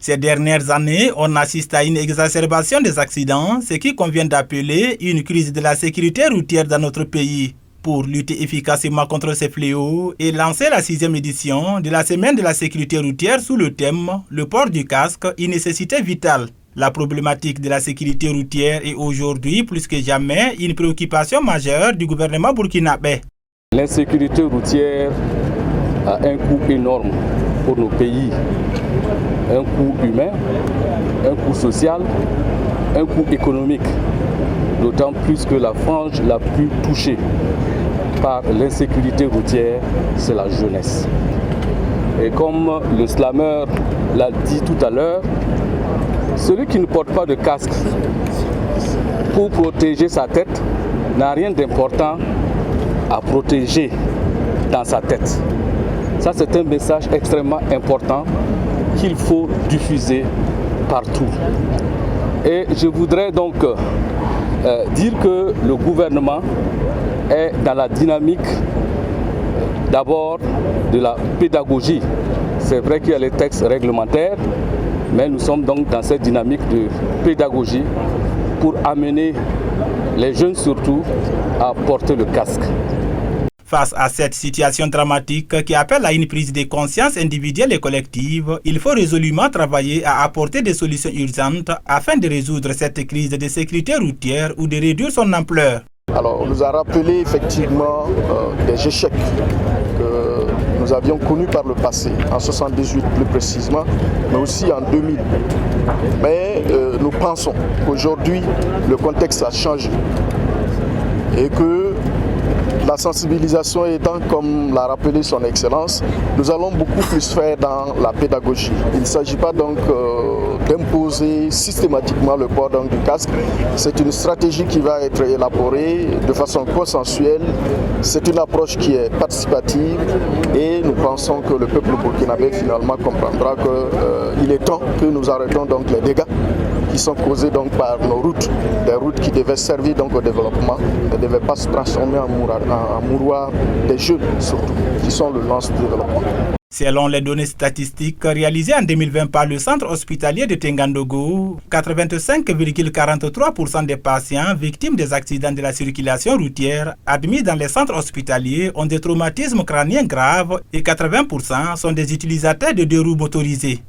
Ces dernières années, on assiste à une exacerbation des accidents, ce qui convient d'appeler une crise de la sécurité routière dans notre pays. Pour lutter efficacement contre ces fléaux et lancer la 6e édition de la Semaine de la sécurité routière sous le thème « Le port du casque, une nécessité vitale ». La problématique de la sécurité routière est aujourd'hui plus que jamais une préoccupation majeure du gouvernement burkinabé. L'insécurité routière a un coût énorme pour nos pays, un coût humain, un coût social, un coût économique, d'autant plus que la frange la plus touchée par l'insécurité routière, c'est la jeunesse. Et comme le slammer l'a dit tout à l'heure, celui qui ne porte pas de casque pour protéger sa tête n'a rien d'important à protéger dans sa tête. Ça, c'est un message extrêmement important qu'il faut diffuser partout. Et je voudrais donc dire que le gouvernement est dans la dynamique d'abord de la pédagogie. C'est vrai qu'il y a les textes réglementaires, mais nous sommes donc dans cette dynamique de pédagogie pour amener les jeunes surtout à porter le casque. Face à cette situation dramatique qui appelle à une prise de conscience individuelle et collective, il faut résolument travailler à apporter des solutions urgentes afin de résoudre cette crise de sécurité routière ou de réduire son ampleur. Alors, on nous a rappelé effectivement des échecs que nous avions connus par le passé, en 78 plus précisément, mais aussi en 2000. Mais nous pensons qu'aujourd'hui, le contexte a changé et que la sensibilisation étant, comme l'a rappelé son Excellence, nous allons beaucoup plus faire dans la pédagogie. Il ne s'agit pas donc d'imposer systématiquement le port du casque. C'est une stratégie qui va être élaborée de façon consensuelle. C'est une approche qui est participative et nous pensons que le peuple burkinabé finalement comprendra qu'il est temps que nous arrêtons donc les dégâts qui sont causés donc par nos routes, des routes qui devaient servir donc au développement, ne devaient pas se transformer en mouroir des jeunes surtout, qui sont le lance du développement. Selon les données statistiques réalisées en 2020 par le centre hospitalier de Tengandogo, 85,43% des patients victimes des accidents de la circulation routière admis dans les centres hospitaliers ont des traumatismes crâniens graves et 80% sont des utilisateurs de deux roues motorisées.